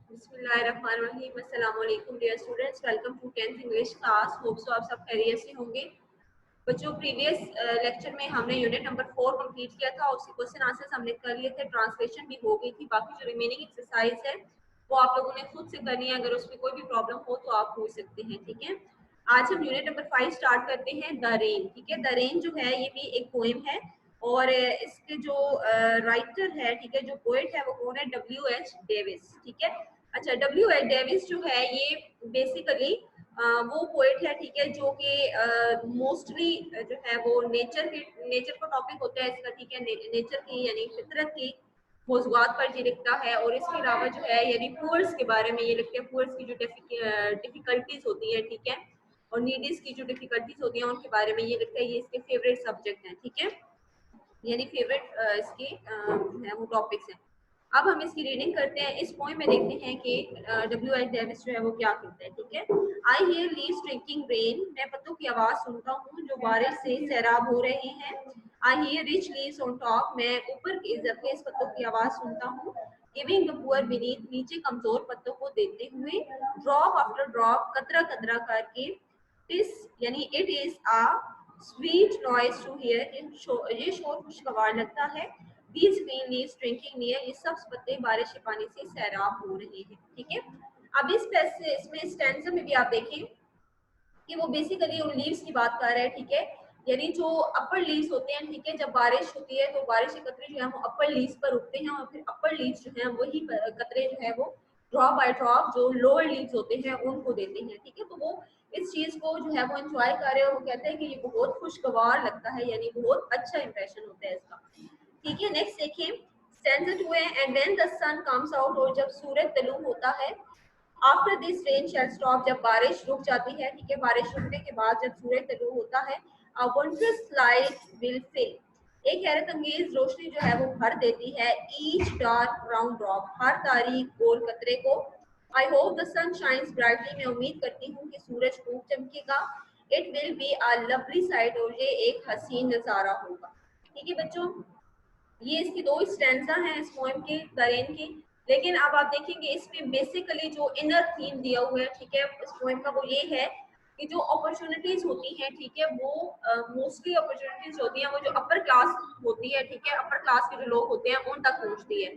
बिस्मिल्लाहिर्रहमानिर्रहीम। अस्सलाम वालेकुम dear students, welcome to 10th English class. Hope so आप सब खैरियत से होंगे। बच्चों, प्रीवियस लेक्चर में हमने यूनिट नंबर 4 कंप्लीट किया था। उसके क्वेश्चन आंसर्स हमने कर लिए थे, ट्रांसलेशन भी हो गई थी। बाकी जो रिमेनिंग एक्सरसाइज है वो आप लोगों ने खुद से करनी है। अगर उसमें कोई भी प्रॉब्लम हो तो आप पूछ सकते हैं, ठीक है। आज हम यूनिट नंबर 5 स्टार्ट करते हैं, द रेन। ठीक है, द रेन जो है ये भी एक पोएम है और इसके जो राइटर है, ठीक है, जो पोएट है वो कौन है? W.H. डेविस। ठीक है। अच्छा, W.H. डेविस जो है ये बेसिकली वो पोएट है, ठीक है, जो कि मोस्टली जो है वो नेचर का टॉपिक होता है इसका, ठीक है। नेचर की यानी फितरत की मौजूदात पर ये लिखता है। और इसके अलावा जो है यानी पुअर्स के बारे में ये लिखते हैं, पुअर्स की जो डिफिकल्टीज होती है, ठीक है, और नीडीज की जो डिफिकल्टीज होती हैं उनके बारे में ये लिखता है। ये इसके फेवरेट सब्जेक्ट हैं, ठीक है, यानी फेवरेट इसके जो है वो टॉपिक्स हैं। अब हम इसकी रीडिंग करते हैं। इस पोएम में देखते हैं कि W.H. डेविस जो है वो क्या कहता है, ठीक है। I hear leaves drinking rain, मैं पत्तों की आवाज सुनता हूँ जो बारिश से सैराब हो रहे हैं। I hear rich leaves on top, मैं ऊपर के जबकि पत्तों की आवाज सुनता हूँ। गिविंग द पुअर बीनीथ, नीचे कमजोर पत्तों को देते हुए। ड्रॉप आफ्टर ड्रॉप, कतरा कतरा करके। टिस यानी it is a sweet noise to hear, ये शोर खुशगवार लगता है। These green leaves drinking near, ये सब पत्ते बारिश के पानी से सैराब हो रहे हैं, ठीक है। अब इसमें स्टैंजा में भी आप देखें कि वो बेसिकली उन लीव्स की बात कर रहे हैं, ठीक है, यानी जो अपर लीव्स होते हैं, ठीक है, जब बारिश होती है तो बारिश के कतरे जो है वो अपर लीव्स पर उगते हैं और फिर अपर लीव्स जो है वही कतरे जो है वो ड्रॉप बाय ड्रॉप जो लोअर लीव्स होते हैं उनको देते हैं, ठीक है। तो वो इस चीज को जो है वो एंजॉय कर रहे हैं। वो कहते हैं कि ये बहुत खुशगवार लगता है, यानी बहुत अच्छा इंप्रेशन होता है इसका, ठीक है। नेक्स्ट देखिए, स्टैंजा 2 है, and when the sun comes out, और जब सूरज तलू होता है। After this rain shall stop, जब बारिश रुक जाती है, ठीक है, बारिश रुकने के बाद जब सूरज तलू होता है। अ वंडरस लाइट विल फिल, एक हैरत अंगेज रोशनी जो है वो भर देती है। ईच डार्क ब्राउन ड्रॉप, हर तारीख गोल कतरे को। I hope the sun shines brightly, मैं उम्मीद करती हूँ कि सूरज खूब चमकेगा। It will be a lovely sight, और ये एक हसीन नजारा होगा, ठीक है बच्चों। ये इसकी दो स्टैंजा हैं इस पोएम के, द रेन की। लेकिन अब आप देखेंगे इसमें बेसिकली जो इनर थीम दिया हुआ है, ठीक है, इस पोएम का, वो ये है कि जो अपॉर्चुनिटीज होती हैं, ठीक है, वो मोस्टली अपॉर्चुनिटीज होती हैं वो जो अपर क्लास होती है, ठीक है, अपर क्लास के जो लोग होते हैं उन तक पहुंचती है।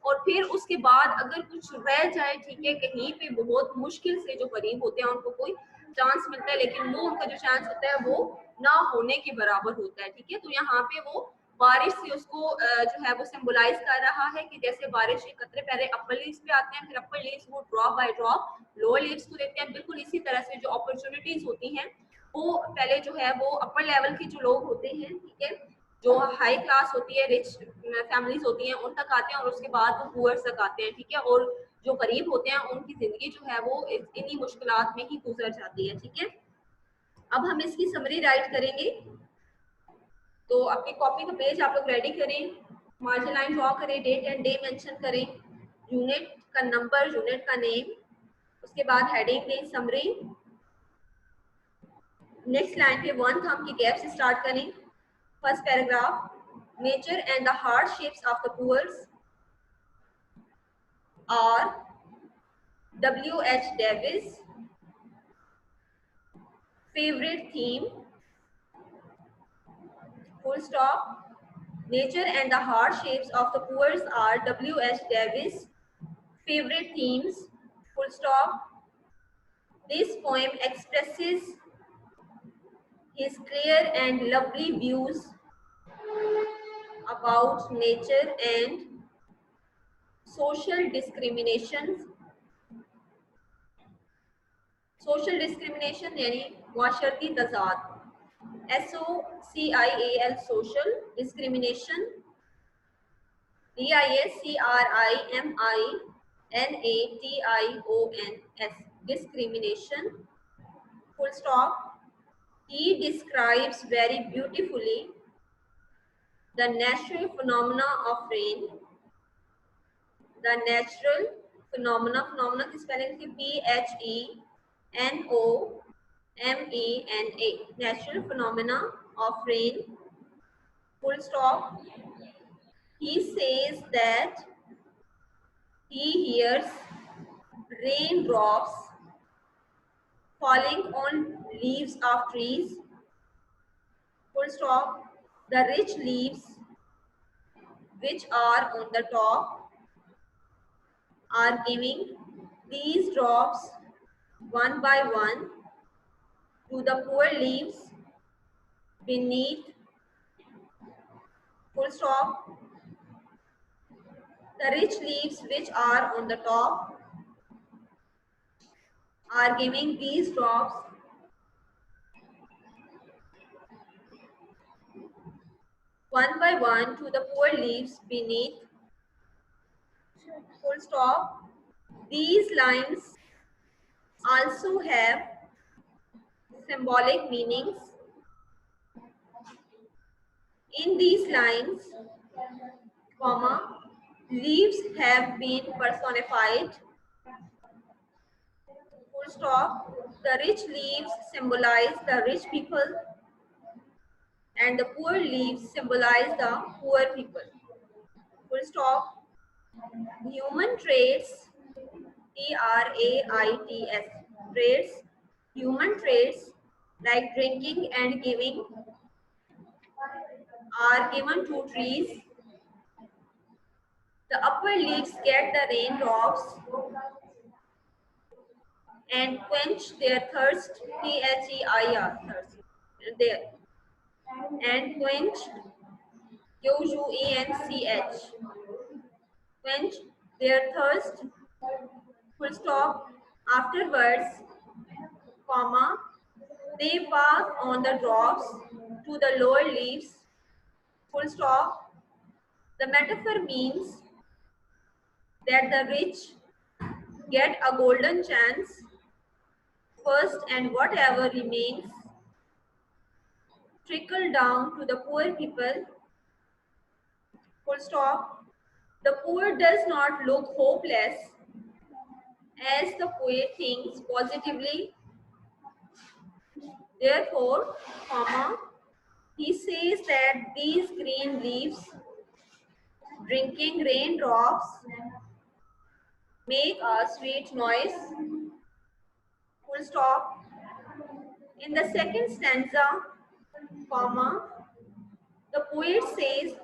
और फिर उसके बाद अगर कुछ रह जाए, ठीक है, कहीं पे बहुत मुश्किल से जो गरीब होते हैं उनको कोई चांस मिलता है, लेकिन वो उनका जो चांस होता है वो ना होने के बराबर होता है, ठीक है। तो यहाँ पे वो बारिश से उसको जो है वो सिंबलाइज कर रहा है कि जैसे बारिश के कतरे पहले अपर लीव्स पे आते हैं, फिर अपर लीव्स वो drop by drop lower leaves को देते हैं। बिल्कुल इसी तरह से जो अपॉर्चुनिटीज होती हैं वो पहले जो है वो अपर लेवल के जो लोग होते हैं, ठीक है, जो हाई क्लास होती है, रिच फैमिलीज होती हैं, उन तक आते हैं और उसके बाद वो पुअर्स तक आते हैं, ठीक है। और जो गरीब होते हैं उनकी जिंदगी जो है वो इन्हीं मुश्किलात में ही गुजर जाती है, ठीक है। अब हम इसकी समरी राइट करेंगे। तो अपनी कॉपी का पेज आप लोग रेडी करें, मार्जिन लाइन ड्रॉ करें, डेट एंड डे मेंशन करें, यूनिट का नंबर, यूनिट का नेम, उसके बाद हेडिंग दें समरी। नेक्स्ट लाइन पे वन थंब की गैप से स्टार्ट करें। First paragraph, nature and the hardships of the poors are W.H. Davies favourite theme, full stop. Nature and the hardships of the poor are W.H. Davis' favorite themes, full stop. This poem expresses his clear and lovely views about nature and social discriminations. Social discrimination यानी माशरती तजाद, SOCIAL, social discrimination, DISCRIMINATIONS, discrimination, full stop. He describes very beautifully the natural phenomena of rain. The natural phenomena, phenomena की spelling थी PHENOMENA, natural phenomena of rain, full stop. He says that he hears raindrops falling on leaves of trees, full stop. The rich leaves which are on the top are giving these drops one by one to the poor leaves beneath, full stop. The rich leaves which are on the top are giving these drops one by one to the poor leaves beneath, full stop. These lines also have symbolic meanings. In these lines, comma, leaves have been personified, full stop. The rich leaves symbolize the rich people and the poor leaves symbolize the poor people, full stop. Human traits, traits, traits, human traits like drinking and giving are given to trees. The upper leaves get the raindrops and quench their thirst, Their, there, and quench, Quench, quench their thirst, full stop. Afterwards, comma, they pass on the drops to the lower leaves, full stop. The metaphor means that the rich get a golden chance first and whatever remains trickle down to the poor people, full stop. The poor does not look hopeless as the poet thinks positively. Therefore, comma, he says that these green leaves drinking raindrops make a sweet noise, full stop. In the second stanza, comma, the poet says,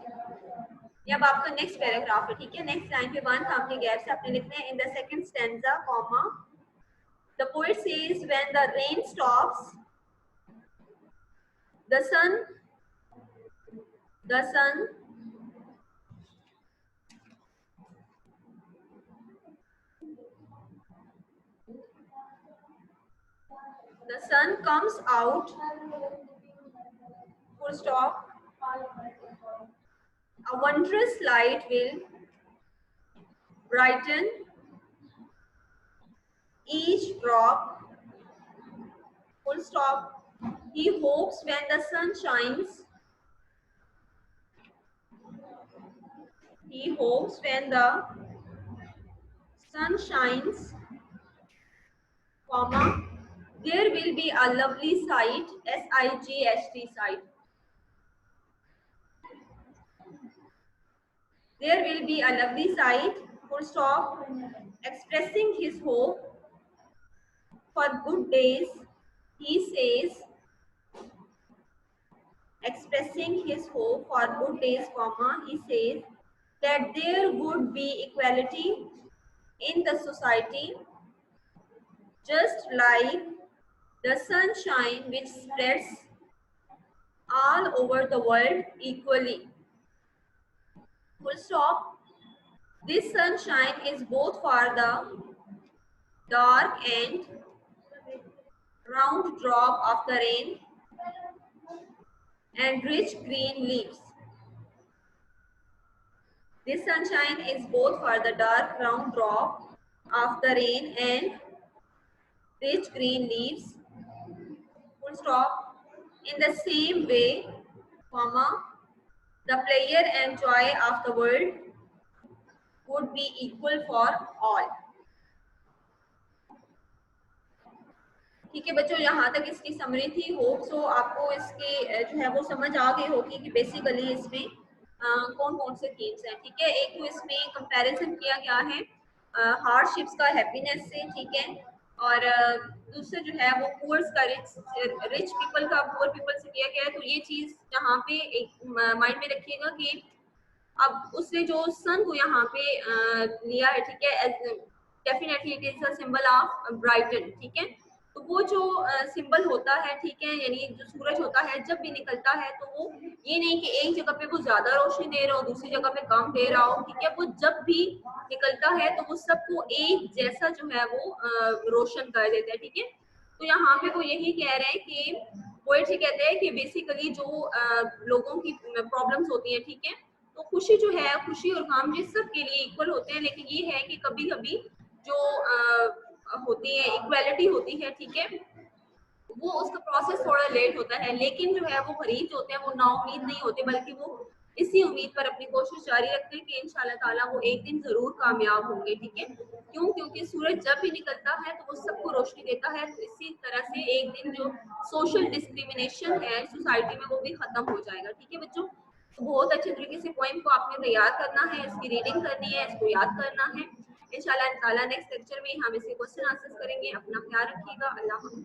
ये अब आपका next paragraph है, ठीक है, next line पे one काम के gap से आपने लिखना है in the second stanza, comma, the poet says when the rain stops the sun comes out, full stop. A wondrous light will brighten each drop, full stop. He hopes when the sun shines. He hopes when the sun shines, comma, there will be a lovely sight, S-I-G-H-T, sight. There will be a lovely sight, full stop, expressing his hope for good days. He says, expressing his hope for good days, comma, he says that there would be equality in the society, just like the sunshine which spreads all over the world equally. Full stop. This sunshine is both for the dark and round drop of the rain and rich green leaves. This sunshine is both for the dark round drop of the rain and rich green leaves. Full stop. In the same way, comma, the pleasure and joy of the world would be equal for all. ठीक है बच्चों, यहाँ तक इसकी summary थी। Hope so आपको इसके जो है वो समझ आ गई होगी कि बेसिकली इसमें कौन कौन से थीम्स हैं। ठीक है, एक तो इसमें कंपैरिजन किया गया है हार्डशिप्स का हैप्पीनेस से, ठीक है। और दूसरा जो है वो पुअर्स का रिच पीपल का पुअर पीपल से किया गया है। तो ये चीज यहाँ पे एक माइंड में रखिएगा कि अब उसने जो सन को यहाँ पे लिया है, ठीक है, definitely it is a symbol of brighten, ठीक है। तो वो जो सिंबल होता है, ठीक है, यानी जो सूरज होता है जब भी निकलता है तो वो ये नहीं कि एक जगह पे वो ज्यादा रोशनी दे रहा हो, दूसरी जगह पे कम दे रहा हो, ठीक है। वो जब भी निकलता है तो वो सबको एक जैसा जो है वो रोशन कर देता है, ठीक है। तो यहाँ पे वो यही कह रहे हैं कि पोएट्री कहते हैं कि बेसिकली जो लोगों की प्रॉब्लम्स होती हैं, ठीक है, तो खुशी जो है, खुशी और गम ये सबके लिए इक्वल होते हैं, लेकिन ये है कि कभी कभी जो होती है इक्वालिटी होती है, ठीक है, वो उसका प्रोसेस थोड़ा लेट होता है। लेकिन जो है वो गरीब जो होते हैं वो नाउम्मीद नहीं होते, बल्कि वो इसी उम्मीद पर अपनी कोशिश जारी रखते हैं कि इंशाल्लाह ताला वो एक दिन जरूर कामयाब होंगे, ठीक है। क्यों? क्योंकि सूरज जब भी निकलता है तो वो सबको रोशनी देता है। तो इसी तरह से एक दिन जो सोशल डिस्क्रिमिनेशन है सोसाइटी में वो भी खत्म हो जाएगा, ठीक है बच्चों। तो बहुत अच्छे तरीके से पोइम को आपने तैयार करना है, इसकी रीडिंग करनी है, इसको याद करना है। इंशाल्लाह ताला नेक्स्ट लेक्चर में हम इसे क्वेश्चन आंसर करेंगे। अपना ख्याल रखिएगा। अल्लाह हाफ़िज़।